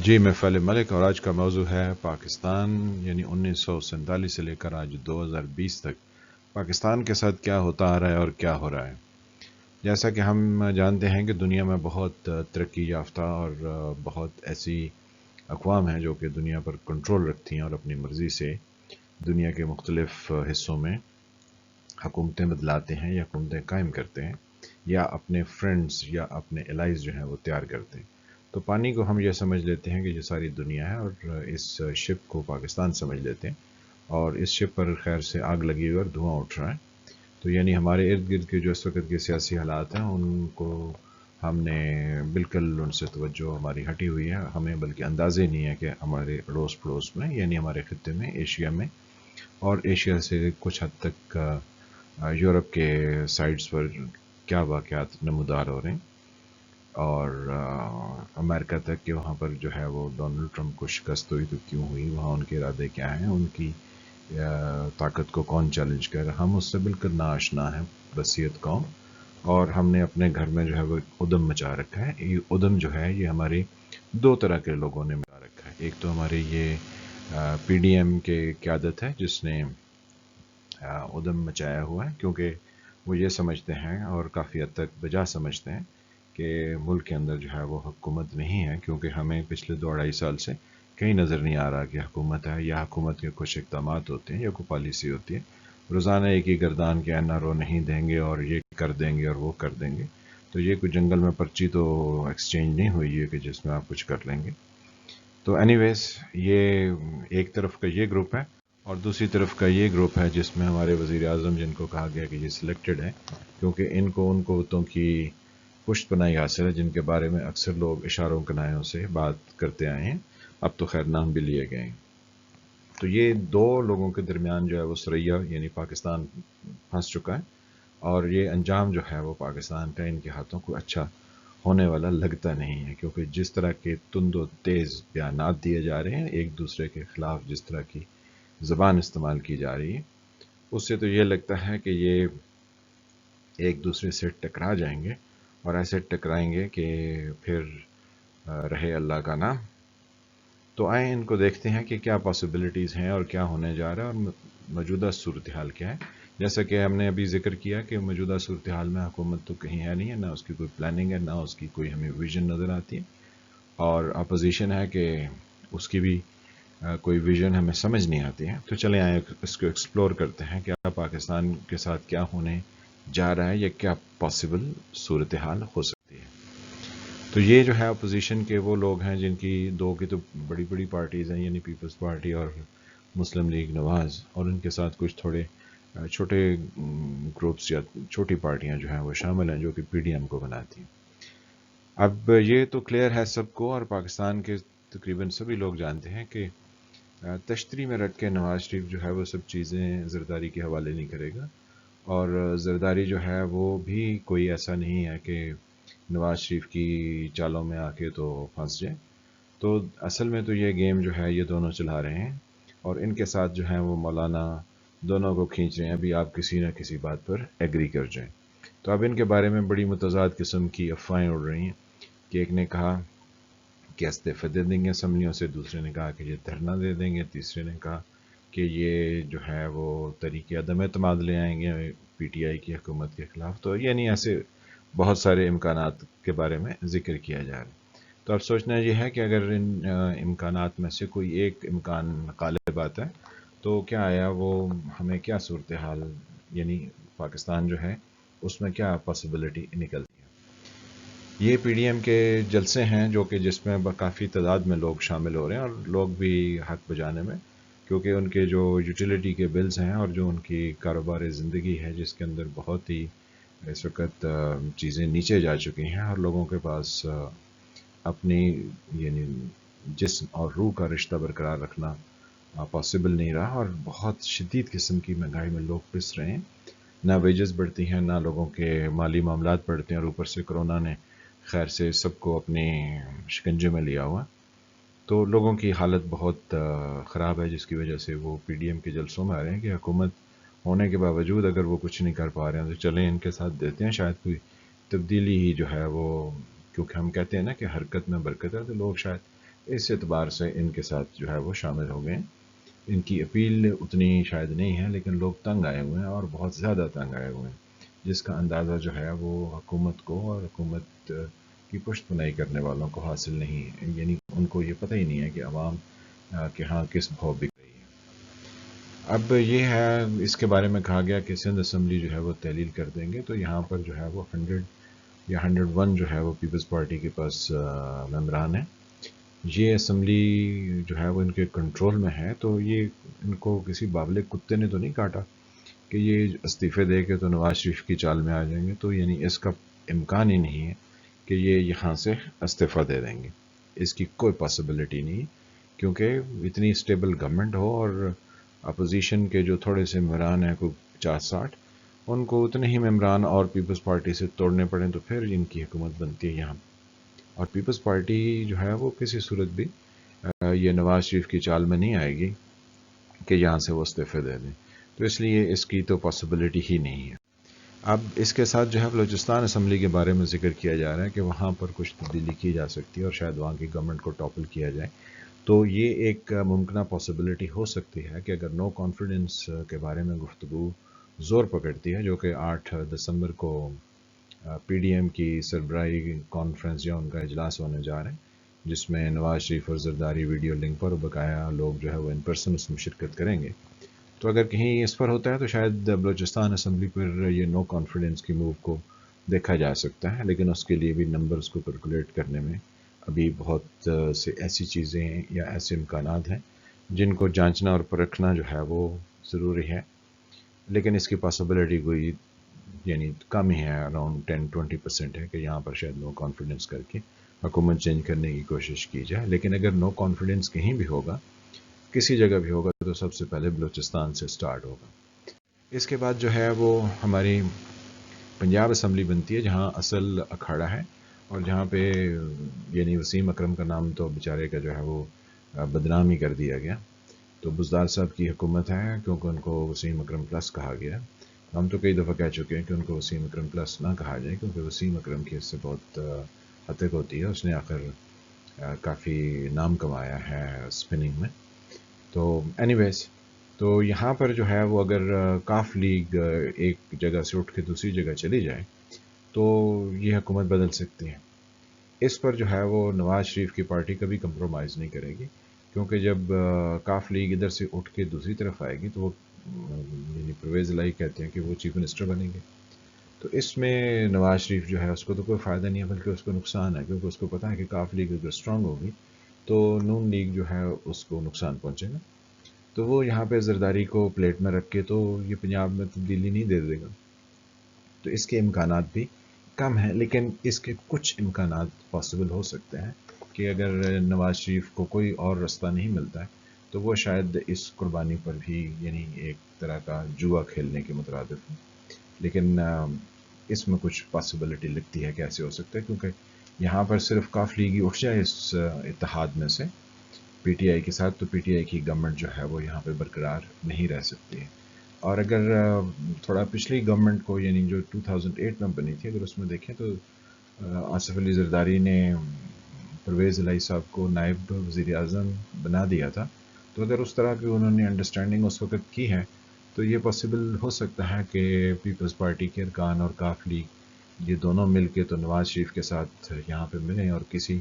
جی میں فعل ملک، اور آج کا موضوع ہے پاکستان، یعنی 1947 سے لے کر آج 2020 تک پاکستان کے ساتھ کیا ہوتا آ رہا ہے اور کیا ہو رہا ہے۔ جیسا کہ ہم جانتے ہیں کہ دنیا میں بہت ترقی یافتہ اور بہت ایسی اقوام ہیں جو کہ دنیا پر کنٹرول رکھتی ہیں اور اپنی مرضی سے دنیا کے مختلف حصوں میں حکومتیں بدلاتے ہیں یا حکومتیں قائم کرتے ہیں، یا اپنے فرینڈز یا اپنے الائز جو ہیں وہ تیار کرتے ہیں۔ تو پانی کو ہم یہ سمجھ لیتے ہیں کہ یہ ساری دنیا ہے، اور اس شپ کو پاکستان سمجھ لیتے ہیں، اور اس شپ پر خیر سے آگ لگی ہوئی اور دھواں اٹھ رہا ہے۔ تو یعنی ہمارے ارد گرد کے جو اس وقت کے سیاسی حالات ہیں ان کو ہم نے بالکل ان سے توجہ ہماری ہٹی ہوئی ہے، ہمیں بلکہ اندازے نہیں ہے کہ ہمارے اڑوس پڑوس میں، یعنی ہمارے خطے میں، ایشیا میں، اور ایشیا سے کچھ حد تک یورپ کے سائڈز پر کیا واقعات نمودار ہو رہے ہیں، اور امریکہ تک کہ وہاں پر جو ہے وہ ڈونلڈ ٹرمپ کو شکست ہوئی تو کیوں ہوئی، وہاں ان کے ارادے کیا ہیں، ان کی طاقت کو کون چیلنج کر رہا ہے۔ ہم اس سے بالکل ناآشنا ہیں بصیرت قوم، اور ہم نے اپنے گھر میں جو ہے وہ ادم مچا رکھا ہے۔ یہ ادم جو ہے یہ ہمارے دو طرح کے لوگوں نے مچا رکھا ہے۔ ایک تو ہمارے یہ پی ڈی ایم کے قیادت ہے جس نے ادم مچایا ہوا ہے، کیونکہ وہ یہ سمجھتے ہیں اور کافی حد تک بجا سمجھتے ہیں کہ ملک کے اندر جو ہے وہ حکومت نہیں ہے، کیونکہ ہمیں پچھلے 2-2.5 سال سے کہیں نظر نہیں آ رہا کہ حکومت ہے، یا حکومت کے کچھ اقدامات ہوتے ہیں یا کوئی پالیسی ہوتی ہے۔ روزانہ ایک ہی گردان کے این آر او نہیں دیں گے اور یہ کر دیں گے اور وہ کر دیں گے، تو یہ کوئی جنگل میں پرچی تو ایکسچینج نہیں ہوئی ہے کہ جس میں آپ کچھ کر لیں گے۔ تو اینی ویز، یہ ایک طرف کا یہ گروپ ہے، اور دوسری طرف کا یہ گروپ ہے جس میں ہمارے وزیر اعظم، جن کو کہا گیا کہ یہ سلیکٹڈ ہے، کیونکہ ان قوتوں کی پشت پناہی حاصل ہے، جن کے بارے میں اکثر لوگ اشاروں کنایوں سے بات کرتے آئے ہیں، اب تو خیر نام بھی لیے گئے ہیں۔ تو یہ دو لوگوں کے درمیان جو ہے وہ سریا یعنی پاکستان پھنس چکا ہے، اور یہ انجام جو ہے وہ پاکستان کا ان کے ہاتھوں کو اچھا ہونے والا لگتا نہیں ہے، کیونکہ جس طرح کے تند و تیز بیانات دیے جا رہے ہیں، ایک دوسرے کے خلاف جس طرح کی زبان استعمال کی جا رہی ہے، اس سے تو یہ لگتا ہے کہ یہ ایک دوسرے سے ٹکرا جائیں گے، اور ایسے ٹکرائیں گے کہ پھر رہے اللہ کا نام۔ تو آئیں ان کو دیکھتے ہیں کہ کیا پاسبلٹیز ہیں اور کیا ہونے جا رہا ہے، اور موجودہ صورتحال کیا ہے۔ جیسا کہ ہم نے ابھی ذکر کیا کہ موجودہ صورتحال میں حکومت تو کہیں ہے نہیں ہے، نہ اس کی کوئی پلاننگ ہے، نہ اس کی کوئی ہمیں ویژن نظر آتی ہے، اور اپوزیشن ہے کہ اس کی بھی کوئی ویژن ہمیں سمجھ نہیں آتی ہے۔ تو چلیں آئیں اس کو ایکسپلور کرتے ہیں، کیا پاکستان کے ساتھ کیا ہونے جا رہا ہے، یا کیا پاسبل صورتحال ہو سکتی ہے۔ تو یہ جو ہے اپوزیشن کے وہ لوگ ہیں جن کی دو کی تو بڑی بڑی پارٹیز ہیں، یعنی پیپلز پارٹی اور مسلم لیگ نواز، اور ان کے ساتھ کچھ تھوڑے چھوٹے گروپس یا چھوٹی پارٹیاں جو ہیں وہ شامل ہیں، جو کہ پی ڈی ایم کو بناتی ہیں۔ اب یہ تو کلیئر ہے سب کو، اور پاکستان کے تقریباً سبھی لوگ جانتے ہیں کہ تشتری میں رکھ کے نواز شریف جو ہے وہ سب چیزیں زرداری کے حوالے نہیں کرے گا، اور زرداری جو ہے وہ بھی کوئی ایسا نہیں ہے کہ نواز شریف کی چالوں میں آ کے تو پھنس جائے۔ تو اصل میں تو یہ گیم جو ہے یہ دونوں چلا رہے ہیں، اور ان کے ساتھ جو ہیں وہ مولانا دونوں کو کھینچ رہے ہیں، ابھی آپ کسی نہ کسی بات پر ایگری کر جائیں۔ تو اب ان کے بارے میں بڑی متضاد قسم کی افواہیں اڑ رہی ہیں، کہ ایک نے کہا کہ استعفے دے دیں گے اسمبلیوں سے، دوسرے نے کہا کہ یہ دھرنا دے دیں گے، تیسرے نے کہا کہ یہ جو ہے وہ طریقے عدم اعتماد لے آئیں گے پی ٹی آئی کی حکومت کے خلاف۔ تو یعنی ایسے بہت سارے امکانات کے بارے میں ذکر کیا جا رہا ہے۔ تو اب سوچنا یہ ہے کہ اگر ان امکانات میں سے کوئی ایک امکان غالب آتا ہے تو کیا آیا وہ ہمیں کیا صورتحال، یعنی پاکستان جو ہے اس میں کیا پاسبلٹی نکلتی ہے۔ یہ پی ڈی ایم کے جلسے ہیں جو کہ جس میں کافی تعداد میں لوگ شامل ہو رہے ہیں، اور لوگ بھی حق بجانے میں، کیونکہ ان کے جو یوٹیلیٹی کے بلز ہیں اور جو ان کی کاروبار زندگی ہے جس کے اندر بہت ہی اس وقت چیزیں نیچے جا چکی ہیں، اور لوگوں کے پاس اپنی یعنی جسم اور روح کا رشتہ برقرار رکھنا پاسبل نہیں رہا، اور بہت شدید قسم کی مہنگائی میں لوگ پس رہے ہیں، نہ ویجز بڑھتی ہیں، نہ لوگوں کے مالی معاملات بڑھتے ہیں، اور اوپر سے کرونا نے خیر سے سب کو اپنے شکنجے میں لیا ہوا۔ تو لوگوں کی حالت بہت خراب ہے، جس کی وجہ سے وہ پی ڈی ایم کے جلسوں میں آ رہے ہیں کہ حکومت ہونے کے باوجود اگر وہ کچھ نہیں کر پا رہے ہیں تو چلیں ان کے ساتھ دیتے ہیں، شاید کوئی تبدیلی ہی جو ہے وہ، کیونکہ ہم کہتے ہیں نا کہ حرکت میں برکت ہے، تو لوگ شاید اس اعتبار سے ان کے ساتھ جو ہے وہ شامل ہو گئے ہیں۔ ان کی اپیل اتنی شاید نہیں ہے، لیکن لوگ تنگ آئے ہوئے ہیں اور بہت زیادہ تنگ آئے ہوئے ہیں، جس کا اندازہ جو ہے وہ حکومت کو اور حکومت کی پشت پناہی کرنے والوں کو حاصل نہیں ہے، یعنی ان کو یہ پتہ ہی نہیں ہے کہ عوام کے ہاں کس بھاؤ بک رہی ہے۔ اب یہ ہے، اس کے بارے میں کہا گیا کہ سندھ اسمبلی جو ہے وہ تحلیل کر دیں گے، تو یہاں پر جو ہے وہ 100 یا 101 جو ہے وہ پیپلز پارٹی کے پاس ممبران ہیں۔ یہ اسمبلی جو ہے وہ ان کے کنٹرول میں ہے، تو یہ ان کو کسی بابل کتے نے تو نہیں کاٹا کہ یہ استعفے دے کے تو نواز شریف کی چال میں آ جائیں گے، تو یعنی اس کا امکان ہی نہیں ہے کہ یہ یہاں سے استعفیٰ دے دیں گے، اس کی کوئی پاسبلٹی نہیں، کیونکہ اتنی اسٹیبل گورنمنٹ ہو اور اپوزیشن کے جو تھوڑے سے ممبران ہیں، کوئی 50-60، ان کو اتنے ہی ممبران اور پیپلز پارٹی سے توڑنے پڑیں تو پھر ان کی حکومت بنتی ہے یہاں۔ اور پیپلز پارٹی جو ہے وہ کسی صورت بھی یہ نواز شریف کی چال میں نہیں آئے گی کہ یہاں سے وہ استعفے دے دیں، تو اس لیے اس کی تو پاسبلٹی ہی نہیں ہے۔ اب اس کے ساتھ جو ہے بلوچستان اسمبلی کے بارے میں ذکر کیا جا رہا ہے کہ وہاں پر کچھ تبدیلی کی جا سکتی ہے اور شاید وہاں کی گورنمنٹ کو ٹاپل کیا جائے، تو یہ ایک ممکنہ پاسبلٹی ہو سکتی ہے کہ اگر نو کانفیڈنس کے بارے میں گفتگو زور پکڑتی ہے، جو کہ 8 دسمبر کو پی ڈی ایم کی سربراہی کانفرنس یا ان کا اجلاس ہونے جا رہے ہیں، جس میں نواز شریف اور زرداری ویڈیو لنک پر بقایا لوگ جو ہے وہ ان پرسن اس میں شرکت کریں گے، تو اگر کہیں اس پر ہوتا ہے تو شاید بلوچستان اسمبلی پر یہ نو کانفیڈنس کی موو کو دیکھا جا سکتا ہے، لیکن اس کے لیے بھی نمبرز کو کیلکولیٹ کرنے میں ابھی بہت سے ایسی چیزیں یا ایسے امکانات ہیں جن کو جانچنا اور پرکھنا جو ہے وہ ضروری ہے، لیکن اس کی پاسبلٹی کوئی یعنی کم ہی ہے، اراؤنڈ 10-20% ہے کہ یہاں پر شاید نو کانفیڈنس کر کے حکومت چینج کرنے کی کوشش کی جائے، لیکن اگر نو کانفیڈنس کہیں بھی ہوگا، کسی جگہ بھی ہوگا، تو سب سے پہلے بلوچستان سے سٹارٹ ہوگا۔ اس کے بعد جو ہے وہ ہماری پنجاب اسمبلی بنتی ہے، جہاں اصل اکھاڑا ہے اور جہاں پہ یعنی وسیم اکرم کا نام تو بیچارے کا جو ہے وہ بدنام ہی کر دیا گیا، تو بزدار صاحب کی حکومت ہے کیونکہ ان کو وسیم اکرم پلس کہا گیا۔ ہم تو کئی دفعہ کہہ چکے ہیں کہ ان کو وسیم اکرم پلس نہ کہا جائے، کیونکہ وسیم اکرم کی اس سے بہت حتک ہوتی ہے، اس نے آخر کافی نام کمایا ہے اسپننگ میں۔ تو اینی ویز، تو یہاں پر جو ہے وہ اگر کاف لیگ ایک جگہ سے اٹھ کے دوسری جگہ چلی جائے تو یہ حکومت بدل سکتی ہے۔ اس پر جو ہے وہ نواز شریف کی پارٹی کبھی کمپرومائز نہیں کرے گی، کیونکہ جب کاف لیگ ادھر سے اٹھ کے دوسری طرف آئے گی تو وہ یعنی پرویز الہی کہتے ہیں کہ وہ چیف منسٹر بنیں گے، تو اس میں نواز شریف جو ہے اس کو تو کوئی فائدہ نہیں ہے، بلکہ اس کو نقصان ہے، کیونکہ اس کو پتہ ہے کہ کاف لیگ اگر اسٹرانگ ہوگی تو نون لیگ جو ہے اس کو نقصان پہنچے گا، تو وہ یہاں پہ زرداری کو پلیٹ میں رکھ کے تو یہ پنجاب میں تبدیلی نہیں دے دے گا، تو اس کے امکانات بھی کم ہیں، لیکن اس کے کچھ امکانات پاسبل ہو سکتے ہیں کہ اگر نواز شریف کو کوئی اور رستہ نہیں ملتا ہے تو وہ شاید اس قربانی پر بھی یعنی ایک طرح کا جوا کھیلنے کے مترادف ہے، لیکن اس میں کچھ پاسبلٹی لگتی ہے کہ ایسے ہو سکتا ہے، کیونکہ یہاں پر صرف کاف لیگ ہی اٹھ جائے اس اتحاد میں سے پی ٹی آئی کے ساتھ، تو پی ٹی آئی کی گورنمنٹ جو ہے وہ یہاں پہ برقرار نہیں رہ سکتی ہے، اور اگر تھوڑا پچھلی گورنمنٹ کو یعنی جو 2008 میں بنی تھی اگر اس میں دیکھیں تو آصف علی زرداری نے پرویز الہی صاحب کو نائب وزیر اعظم بنا دیا تھا، تو اگر اس طرح کی انہوں نے انڈرسٹینڈنگ اس وقت کی ہے تو یہ پاسبل ہو سکتا ہے کہ پیپلز پارٹی کے ارکان اور کاف لیگ یہ دونوں مل کے تو نواز شریف کے ساتھ یہاں پہ ملیں اور کسی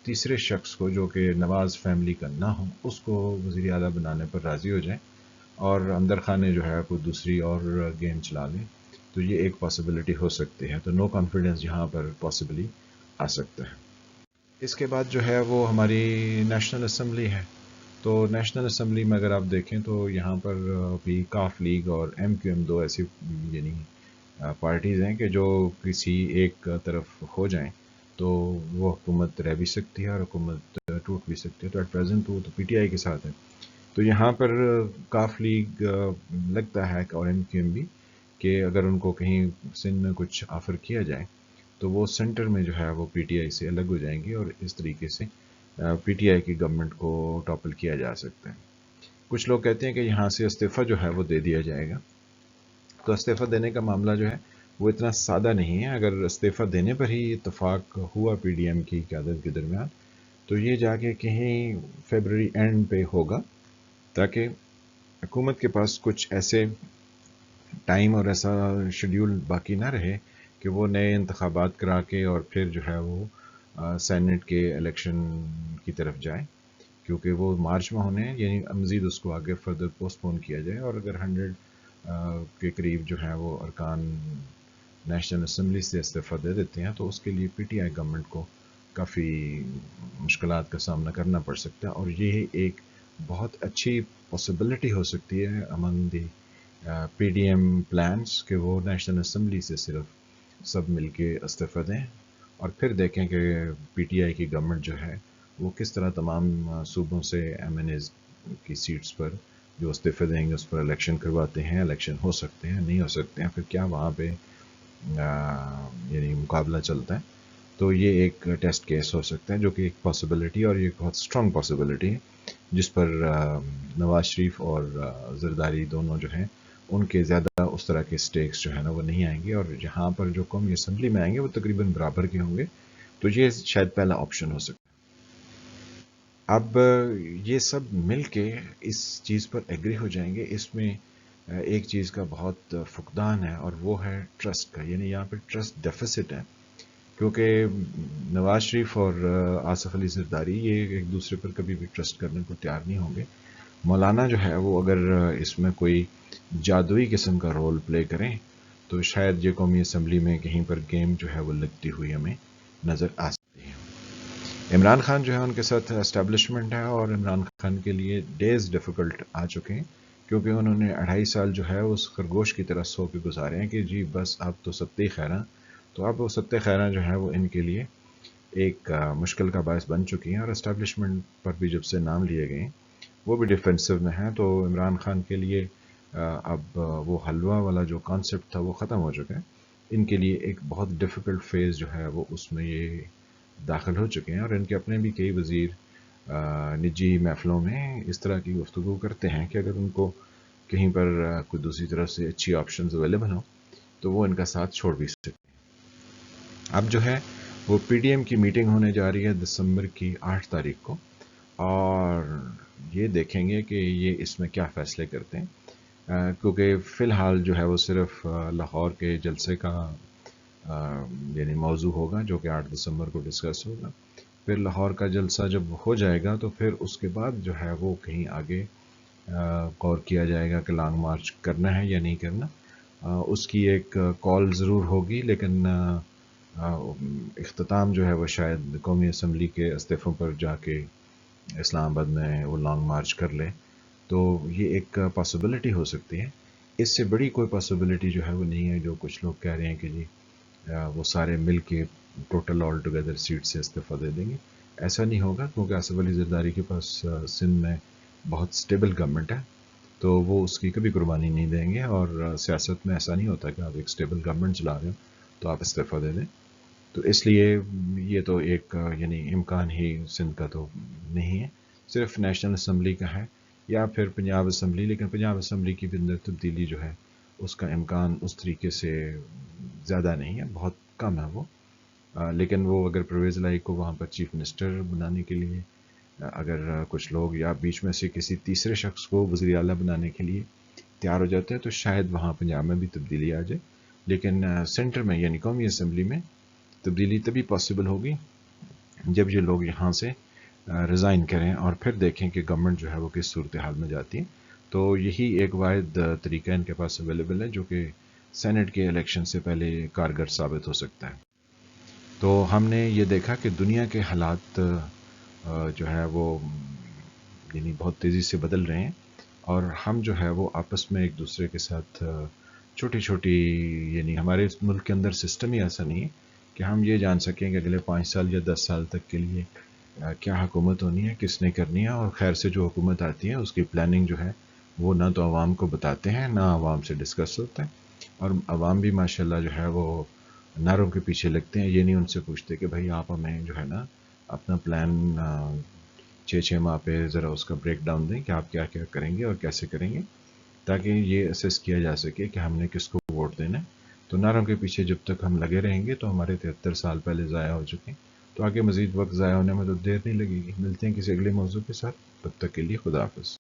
تیسرے شخص کو جو کہ نواز فیملی کا نہ ہو اس کو وزیر اعلیٰ بنانے پر راضی ہو جائیں اور اندر خانے جو ہے کوئی دوسری اور گیم چلا لیں، تو یہ ایک پاسبلٹی ہو سکتی ہے، تو نو کانفیڈنس یہاں پر پاسبلی آ سکتا ہے۔ اس کے بعد جو ہے وہ ہماری نیشنل اسمبلی ہے، تو نیشنل اسمبلی میں اگر آپ دیکھیں تو یہاں پر بھی کاف لیگ اور ایم کیو ایم دو ایسی یعنی پارٹیز ہیں کہ جو کسی ایک طرف ہو جائیں تو وہ حکومت رہ بھی سکتی ہے اور حکومت ٹوٹ بھی سکتی ہے، تو ایٹ پریزنٹ وہ تو پی ٹی آئی کے ساتھ ہے، تو یہاں پر کاف لیگ لگتا ہے اور ایم کیو ایم بھی کہ اگر ان کو کہیں سندھ میں کچھ آفر کیا جائے تو وہ سینٹر میں جو ہے وہ پی ٹی آئی سے الگ ہو جائیں گی اور اس طریقے سے پی ٹی آئی کی گورنمنٹ کو ٹاپل کیا جا سکتا ہے۔ کچھ لوگ کہتے ہیں کہ یہاں سے استعفیٰ جو ہے وہ دے دیا جائے گا، تو استعفیٰ دینے کا معاملہ جو ہے وہ اتنا سادہ نہیں ہے، اگر استعفیٰ دینے پر ہی اتفاق ہوا پی ڈی ایم کی قیادت کے درمیان تو یہ جا کے کہیں فیبرری اینڈ پہ ہوگا، تاکہ حکومت کے پاس کچھ ایسے ٹائم اور ایسا شیڈیول باقی نہ رہے کہ وہ نئے انتخابات کرا کے اور پھر جو ہے وہ سینٹ کے الیکشن کی طرف جائے، کیونکہ وہ مارچ میں ہونے ہیں، یعنی مزید اس کو آگے فردر پوسٹ پون کیا جائے، اور اگر 100 کے قریب جو ہے وہ ارکان نیشنل اسمبلی سے استعفیٰ دے دیتے ہیں تو اس کے لیے پی ٹی آئی گورنمنٹ کو کافی مشکلات کا سامنا کرنا پڑ سکتا ہے، اور یہ ایک بہت اچھی پاسبلٹی ہو سکتی ہے امنگ دی پی ڈی ایم پلانس کہ وہ نیشنل اسمبلی سے صرف سب مل کے استعفیٰ دیں، اور پھر دیکھیں کہ پی ٹی آئی کی گورنمنٹ جو ہے وہ کس طرح تمام صوبوں سے ایم این ایز کی سیٹس پر جو استعفے دیں گے اس پر الیکشن کرواتے ہیں، الیکشن ہو سکتے ہیں نہیں ہو سکتے ہیں، پھر کیا وہاں پہ یعنی مقابلہ چلتا ہے۔ تو یہ ایک ٹیسٹ کیس ہو سکتا ہے جو کہ ایک پاسبلٹی اور یہ بہت اسٹرانگ پاسبلٹی ہے، جس پر نواز شریف اور زرداری دونوں جو ہیں ان کے زیادہ اس طرح کے سٹیکس جو ہے نا وہ نہیں آئیں گے، اور جہاں پر جو قومی اسمبلی میں آئیں گے وہ تقریباً برابر کے ہوں گے، تو یہ شاید پہلا آپشن ہو سکتا ہے۔ اب یہ سب مل کے اس چیز پر ایگری ہو جائیں گے، اس میں ایک چیز کا بہت فقدان ہے اور وہ ہے ٹرسٹ کا، یعنی یہاں پہ ٹرسٹ ڈیفیسٹ ہے، کیونکہ نواز شریف اور آصف علی زرداری یہ ایک دوسرے پر کبھی بھی ٹرسٹ کرنے کو تیار نہیں ہوں گے۔ مولانا جو ہے وہ اگر اس میں کوئی جادوئی قسم کا رول پلے کریں تو شاید یہ قومی اسمبلی میں کہیں پر گیم جو ہے وہ لگتی ہوئی ہمیں نظر آ سکتی ہے۔ عمران خان جو ہے ان کے ساتھ اسٹیبلشمنٹ ہے، اور عمران خان کے لیے ڈیز ڈیفیکلٹ آ چکے ہیں، کیونکہ انہوں نے 2.5 سال جو ہے اس خرگوش کی طرح سو کے گزارے ہیں کہ جی بس اب تو ستے خیراں، تو اب وہ ستے خیراں جو ہے وہ ان کے لیے ایک مشکل کا باعث بن چکی ہیں، اور اسٹیبلشمنٹ پر بھی جب سے نام لیے گئے وہ بھی ڈیفینسو میں ہیں، تو عمران خان کے لیے اب وہ حلوہ والا جو کانسیپٹ تھا وہ ختم ہو چکا ہے، ان کے لیے ایک بہت ڈیفیکلٹ فیز جو ہے وہ اس میں یہ داخل ہو چکے ہیں، اور ان کے اپنے بھی کئی وزیر نجی محفلوں میں اس طرح کی گفتگو کرتے ہیں کہ اگر ان کو کہیں پر کوئی دوسری طرف سے اچھی آپشنز اویلیبل ہوں تو وہ ان کا ساتھ چھوڑ بھی سکتے ہیں۔ اب جو ہے وہ پی ڈی ایم کی میٹنگ ہونے جا رہی ہے دسمبر کی 8 تاریخ کو، اور یہ دیکھیں گے کہ یہ اس میں کیا فیصلے کرتے ہیں، کیونکہ فی الحال جو ہے وہ صرف لاہور کے جلسے کا یعنی موضوع ہوگا جو کہ 8 دسمبر کو ڈسکس ہوگا، پھر لاہور کا جلسہ جب ہو جائے گا تو پھر اس کے بعد جو ہے وہ کہیں آگے غور کیا جائے گا کہ لانگ مارچ کرنا ہے یا نہیں کرنا، اس کی ایک کال ضرور ہوگی، لیکن اختتام جو ہے وہ شاید قومی اسمبلی کے استعفوں پر جا کے اسلام آباد میں وہ لانگ مارچ کر لے، تو یہ ایک پاسبلٹی ہو سکتی ہے۔ اس سے بڑی کوئی پاسبلٹی جو ہے وہ نہیں ہے جو کچھ لوگ کہہ رہے ہیں کہ جی وہ سارے مل کے ٹوٹل آل ٹوگیدر سیٹ سے استعفیٰ دے دیں گے، ایسا نہیں ہوگا، کیونکہ آصف علی زرداری کے پاس سندھ میں بہت سٹیبل گورنمنٹ ہے، تو وہ اس کی کبھی قربانی نہیں دیں گے، اور سیاست میں ایسا نہیں ہوتا کہ آپ ایک سٹیبل گورنمنٹ چلا رہے ہو تو آپ استعفیٰ دے دیں، تو اس لیے یہ تو ایک یعنی امکان ہی سندھ کا تو نہیں ہے، صرف نیشنل اسمبلی کا ہے یا پھر پنجاب اسمبلی، لیکن پنجاب اسمبلی کی بھی اندر تبدیلی جو ہے اس کا امکان اس طریقے سے زیادہ نہیں ہے، بہت کم ہے وہ، لیکن وہ اگر پرویز الہی کو وہاں پر چیف منسٹر بنانے کے لیے اگر کچھ لوگ یا بیچ میں سے کسی تیسرے شخص کو وزیر اعلیٰ بنانے کے لیے تیار ہو جاتے ہیں تو شاید وہاں پنجاب میں بھی تبدیلی آ جائے، لیکن سینٹر میں یعنی قومی اسمبلی میں تبدیلی تبھی پاسبل ہوگی جب یہ لوگ یہاں سے ریزائن کریں اور پھر دیکھیں کہ گورنمنٹ جو ہے وہ کس صورتحال میں جاتی ہے، تو یہی ایک واحد طریقہ ان کے پاس اویلیبل ہے جو کہ سینٹ کے الیکشن سے پہلے کارگر ثابت ہو سکتا ہے۔ تو ہم نے یہ دیکھا کہ دنیا کے حالات جو ہے وہ یعنی بہت تیزی سے بدل رہے ہیں، اور ہم جو ہے وہ آپس میں ایک دوسرے کے ساتھ چھوٹی چھوٹی یعنی ہمارے ملک کے اندر سسٹم ہی ایسا نہیں ہے کہ ہم یہ جان سکیں کہ اگلے 5 سال یا 10 سال تک کے لیے کیا حکومت ہونی ہے، کس نے کرنی ہے، اور خیر سے جو حکومت آتی ہے اس کی پلاننگ جو ہے وہ نہ تو عوام کو بتاتے ہیں نہ عوام سے ڈسکس ہوتا ہے، اور عوام بھی ماشاءاللہ جو ہے وہ نعروں کے پیچھے لگتے ہیں، یہ نہیں ان سے پوچھتے کہ بھائی آپ ہمیں جو ہے نا اپنا پلان 6 ماہ پہ ذرا اس کا بریک ڈاؤن دیں کہ آپ کیا کیا کریں گے اور کیسے کریں گے، تاکہ یہ اسیس کیا جا سکے کہ ہم نے کس کو ووٹ دینا ہے۔ تو نعروں کے پیچھے جب تک ہم لگے رہیں گے تو ہمارے 73 سال پہلے ضائع ہو چکے ہیں، تو آگے مزید وقت ضائع ہونے میں تو دیر نہیں لگے گی. ملتے ہیں کسی اگلے موضوع کے ساتھ. تب تک کے لیے خدا حافظ.